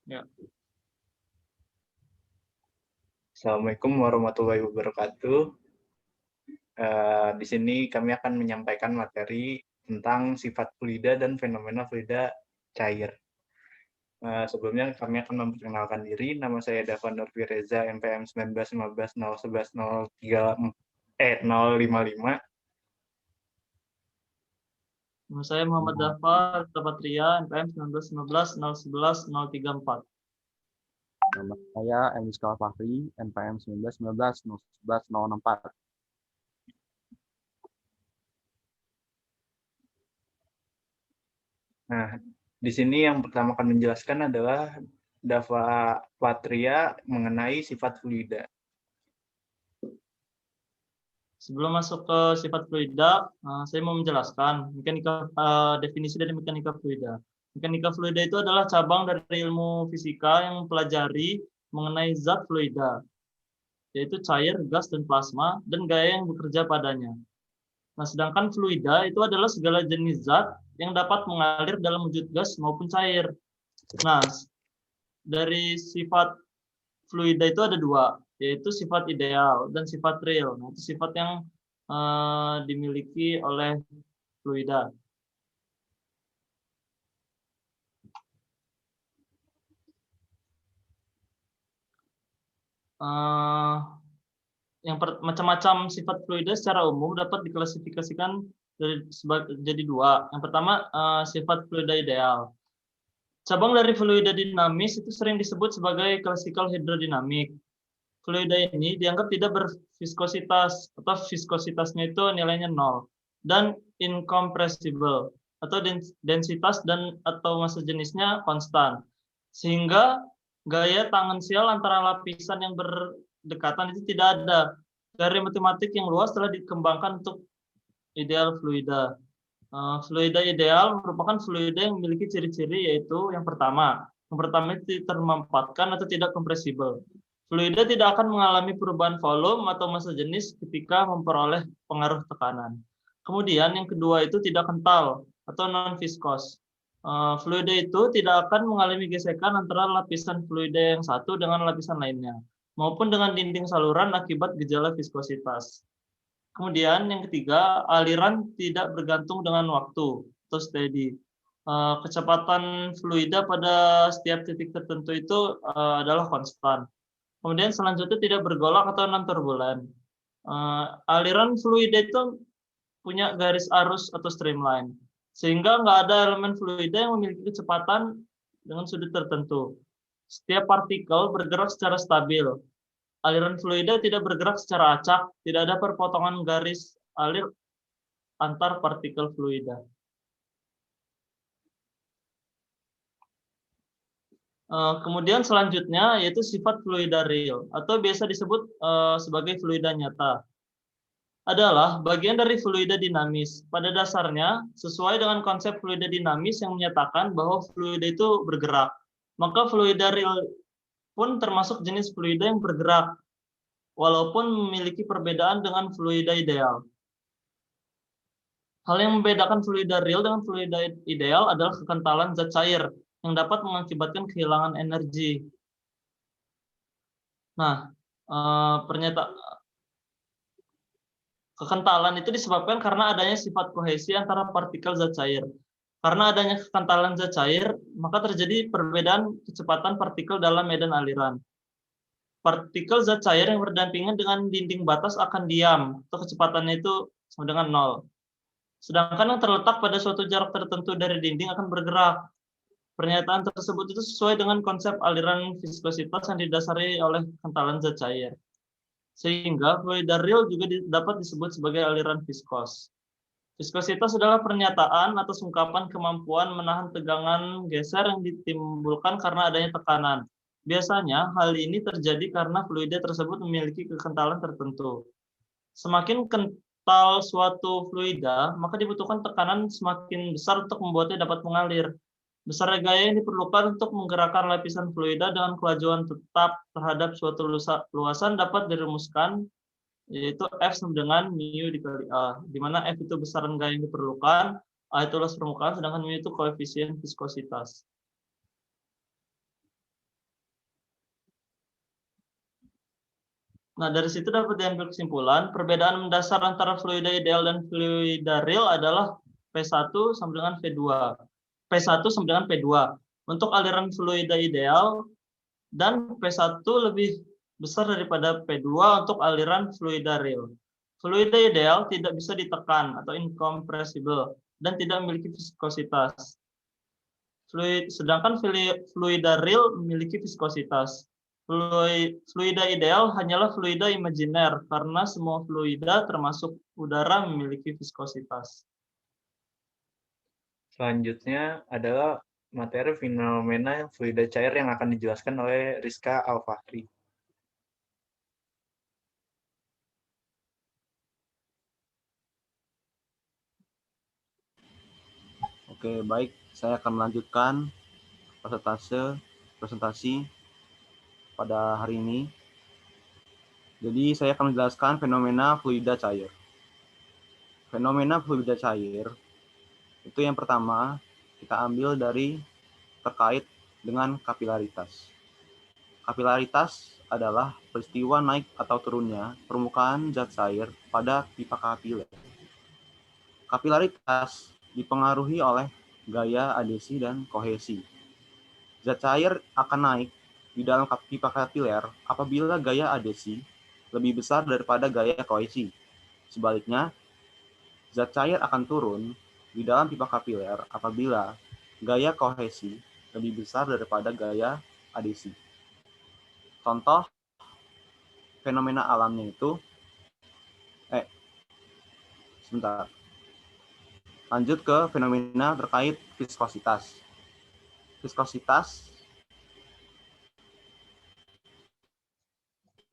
Ya. Assalamualaikum warahmatullahi wabarakatuh. Di sini kami akan menyampaikan materi tentang sifat fluida dan fenomena fluida cair. Sebelumnya kami akan memperkenalkan diri. Nama saya Dava Nurfi Reza, NPM 1915011055. Nama saya Muhammad Dava Patria, NPM 1919 Nama saya Emis Fahri, NPM 1919 Nah, di sini yang pertama akan menjelaskan adalah Dava Patria mengenai sifat fluida. Sebelum masuk ke sifat fluida, saya mau menjelaskan definisi dari mekanika fluida. Mekanika fluida itu adalah cabang dari ilmu fisika yang mempelajari mengenai zat fluida, yaitu cair, gas, dan plasma, dan gaya yang bekerja padanya. Nah, sedangkan fluida itu adalah segala jenis zat yang dapat mengalir dalam wujud gas maupun cair. Nah, dari sifat fluida itu ada dua, yaitu sifat ideal dan sifat real. Nah, itu sifat yang dimiliki oleh fluida. Macam-macam sifat fluida secara umum dapat diklasifikasikan jadi dua. Yang pertama, sifat fluida ideal. Cabang dari fluida dinamis itu sering disebut sebagai classical hydrodynamic. Fluida ini dianggap tidak berviskositas atau viskositasnya itu nilainya 0 dan incompressible atau densitas dan atau massa jenisnya konstan. Sehingga gaya tangensial antara lapisan yang berdekatan itu tidak ada. Dari matematik yang luas telah dikembangkan untuk ideal fluida. Fluida ideal merupakan fluida yang memiliki ciri-ciri yaitu yang pertama itu termampatkan atau tidak kompresibel. Fluida tidak akan mengalami perubahan volume atau massa jenis ketika memperoleh pengaruh tekanan. Kemudian yang kedua itu tidak kental atau non-viskos. Fluida itu tidak akan mengalami gesekan antara lapisan fluida yang satu dengan lapisan lainnya, maupun dengan dinding saluran akibat gejala viskositas. Kemudian yang ketiga, aliran tidak bergantung dengan waktu atau steady. Kecepatan fluida pada setiap titik tertentu itu adalah konstan. Kemudian selanjutnya tidak bergolak atau non turbulen. Aliran fluida itu punya garis arus atau streamline, sehingga nggak ada elemen fluida yang memiliki kecepatan dengan sudut tertentu. Setiap partikel bergerak secara stabil. Aliran fluida tidak bergerak secara acak, tidak ada perpotongan garis alir antar partikel fluida. Kemudian selanjutnya yaitu sifat fluida real atau biasa disebut sebagai fluida nyata. Adalah bagian dari fluida dinamis. Pada dasarnya, sesuai dengan konsep fluida dinamis yang menyatakan bahwa fluida itu bergerak. Maka fluida real pun termasuk jenis fluida yang bergerak, walaupun memiliki perbedaan dengan fluida ideal. Hal yang membedakan fluida real dengan fluida ideal adalah kekentalan zat cair yang dapat mengakibatkan kehilangan energi. Nah, kekentalan itu disebabkan karena adanya sifat kohesi antara partikel zat cair. Karena adanya kekentalan zat cair, maka terjadi perbedaan kecepatan partikel dalam medan aliran. Partikel zat cair yang berdampingan dengan dinding batas akan diam, atau kecepatannya itu sama dengan 0. Sedangkan yang terletak pada suatu jarak tertentu dari dinding akan bergerak. Pernyataan tersebut itu sesuai dengan konsep aliran viskositas yang didasari oleh kekentalan zat cair. Sehingga fluida real juga dapat disebut sebagai aliran viskos. Viskositas adalah pernyataan atas ungkapan kemampuan menahan tegangan geser yang ditimbulkan karena adanya tekanan. Biasanya hal ini terjadi karena fluida tersebut memiliki kekentalan tertentu. Semakin kental suatu fluida, maka dibutuhkan tekanan semakin besar untuk membuatnya dapat mengalir. Besarnya gaya yang diperlukan untuk menggerakkan lapisan fluida dengan kelajuan tetap terhadap suatu luasan dapat dirumuskan, yaitu F sama dengan mu dikali A, di mana F itu besaran gaya yang diperlukan, A itu luas permukaan, sedangkan mu itu koefisien viskositas. Nah, dari situ dapat diambil kesimpulan, perbedaan mendasar antara fluida ideal dan fluida real adalah P1 sama dengan V2. P1 sama dengan P2. Untuk aliran fluida ideal, dan P1 lebih besar daripada P2 untuk aliran fluida real. Fluida ideal tidak bisa ditekan atau incompressible dan tidak memiliki viskositas. Sedangkan fluida real memiliki viskositas. Fluida ideal hanyalah fluida imajiner karena semua fluida termasuk udara memiliki viskositas. Selanjutnya adalah materi fenomena fluida cair yang akan dijelaskan oleh Rizka Al-Fahri. Oke, baik. Saya akan melanjutkan presentasi pada hari ini. Jadi, saya akan menjelaskan fenomena fluida cair. Fenomena fluida cair itu yang pertama kita ambil dari terkait dengan kapilaritas. Kapilaritas adalah peristiwa naik atau turunnya permukaan zat cair pada pipa kapiler. Kapilaritas dipengaruhi oleh gaya adesi dan kohesi. Zat cair akan naik di dalam pipa kapiler apabila gaya adesi lebih besar daripada gaya kohesi. Sebaliknya, zat cair akan turun di dalam pipa kapiler apabila gaya kohesi lebih besar daripada gaya adesi. Contoh fenomena alamnya itu Lanjut ke fenomena terkait viskositas. Viskositas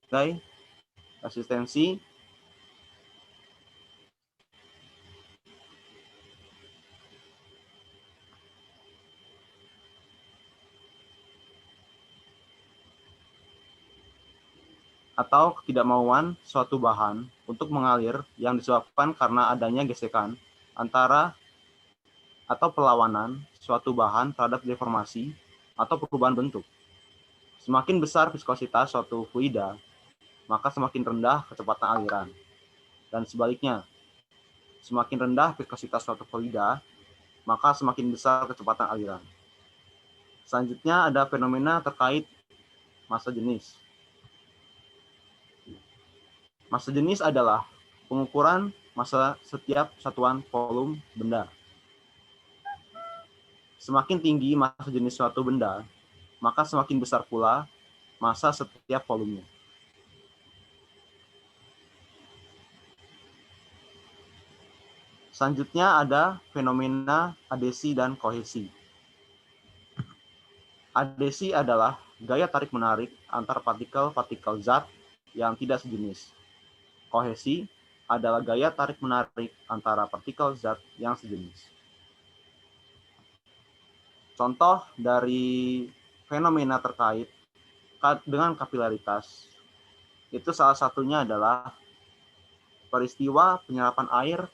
sebagai resistensi atau ketidakmauan suatu bahan untuk mengalir yang disebabkan karena adanya gesekan antara atau perlawanan suatu bahan terhadap deformasi atau perubahan bentuk. Semakin besar viskositas suatu fluida, maka semakin rendah kecepatan aliran. Dan sebaliknya, semakin rendah viskositas suatu fluida, maka semakin besar kecepatan aliran. Selanjutnya ada fenomena terkait massa jenis. Massa jenis adalah pengukuran massa setiap satuan volume benda. Semakin tinggi massa jenis suatu benda, maka semakin besar pula massa setiap volumenya. Selanjutnya ada fenomena adesi dan kohesi. Adesi adalah gaya tarik-menarik antar partikel-partikel zat yang tidak sejenis. Kohesi adalah gaya tarik-menarik antara partikel zat yang sejenis. Contoh dari fenomena terkait dengan kapilaritas, itu salah satunya adalah peristiwa penyerapan air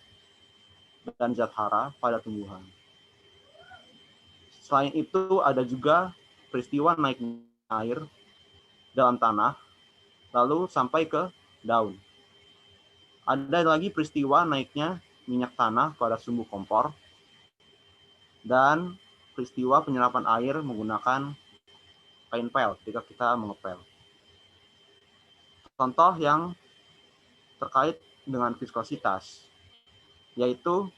dan zat hara pada tumbuhan. Selain itu ada juga peristiwa naiknya air dalam tanah lalu sampai ke daun. Ada lagi peristiwa naiknya minyak tanah pada sumbu kompor dan peristiwa penyerapan air menggunakan kain pel ketika kita mengepel. Contoh yang terkait dengan viskositas yaitu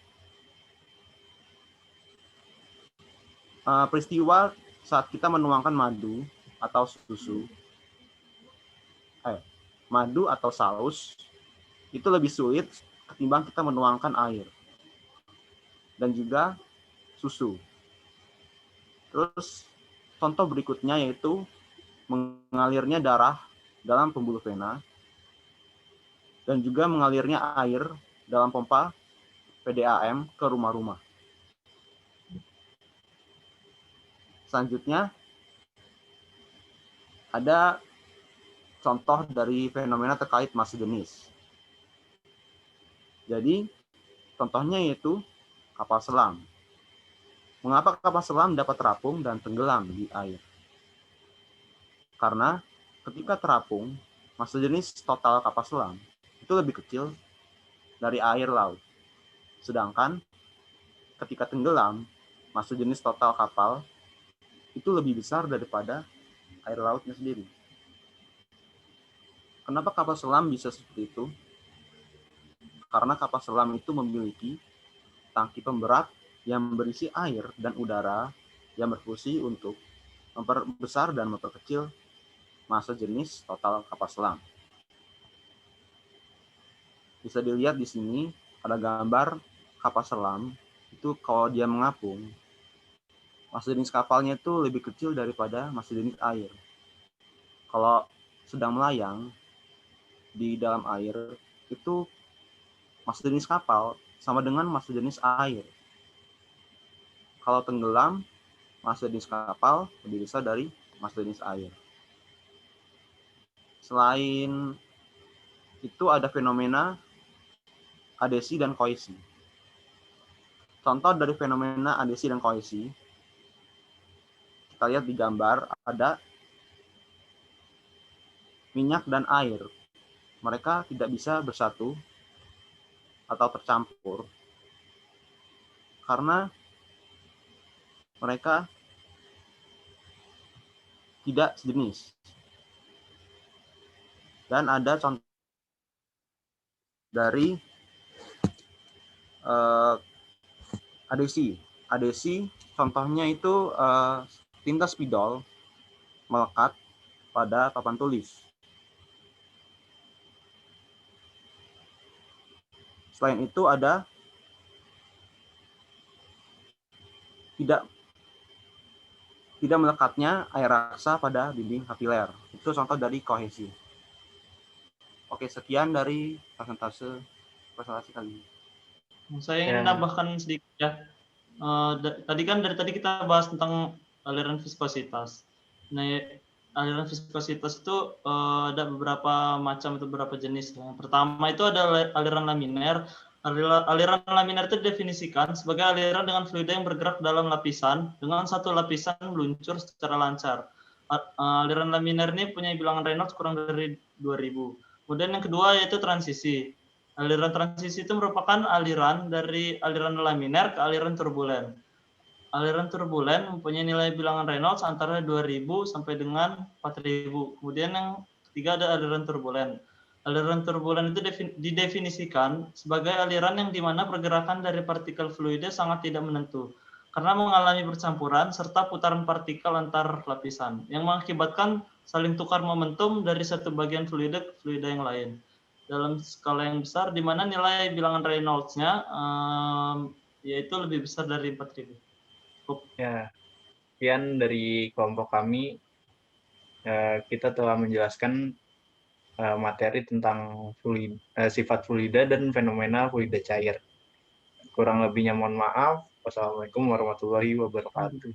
peristiwa saat kita menuangkan madu atau susu, madu atau saus itu lebih sulit ketimbang kita menuangkan air dan juga susu. Terus contoh berikutnya yaitu mengalirnya darah dalam pembuluh vena dan juga mengalirnya air dalam pompa PDAM ke rumah-rumah. Selanjutnya ada contoh dari fenomena terkait massa jenis. Jadi contohnya yaitu kapal selam. Mengapa kapal selam dapat terapung dan tenggelam di air? Karena ketika terapung, massa jenis total kapal selam itu lebih kecil dari air laut. Sedangkan ketika tenggelam, massa jenis total kapal itu lebih besar daripada air lautnya sendiri. Kenapa kapal selam bisa seperti itu? Karena kapal selam itu memiliki tangki pemberat yang berisi air dan udara yang berfungsi untuk memperbesar dan memperkecil massa jenis total kapal selam. Bisa dilihat di sini ada gambar kapal selam itu kalau dia mengapung, massa jenis kapalnya itu lebih kecil daripada massa jenis air. Kalau sedang melayang di dalam air itu massa jenis kapal sama dengan massa jenis air. Kalau tenggelam, massa jenis kapal lebih besar dari massa jenis air. Selain itu ada fenomena adesi dan kohesi. Contoh dari fenomena adesi dan kohesi, kita lihat di gambar ada minyak dan air. Mereka tidak bisa bersatu atau tercampur karena mereka tidak sejenis. Dan ada contoh dari adesi. Adesi contohnya itu tinta spidol melekat pada papan tulis. Selain itu ada tidak melekatnya air raksa pada dinding kapiler. Itu contoh dari kohesi. Oke, sekian dari presentasi kali ini. Saya ingin menambahkan sedikit ya. Tadi kan dari tadi kita bahas tentang aliran viskositas. Nah, aliran viskositas itu ada beberapa macam atau beberapa jenis. Yang pertama itu ada aliran laminer. Aliran laminer itu didefinisikan sebagai aliran dengan fluida yang bergerak dalam lapisan dengan satu lapisan meluncur secara lancar. Aliran laminer ini punya bilangan Reynolds kurang dari 2000. Kemudian yang kedua yaitu transisi. Aliran transisi itu merupakan aliran dari aliran laminer ke aliran turbulen. Aliran turbulen mempunyai nilai bilangan Reynolds antara 2000 sampai dengan 4000. Kemudian yang ketiga ada aliran turbulen. Aliran turbulen itu didefinisikan sebagai aliran yang dimana pergerakan dari partikel fluida sangat tidak menentu karena mengalami percampuran serta putaran partikel antar lapisan yang mengakibatkan saling tukar momentum dari satu bagian fluida ke fluida yang lain dalam skala yang besar, di mana nilai bilangan Reynolds-nya yaitu lebih besar dari 4000. Ya, sekian dari kelompok kami. Kita telah menjelaskan materi tentang sifat fluida dan fenomena fluida cair. Kurang lebihnya mohon maaf. Wassalamualaikum warahmatullahi wabarakatuh.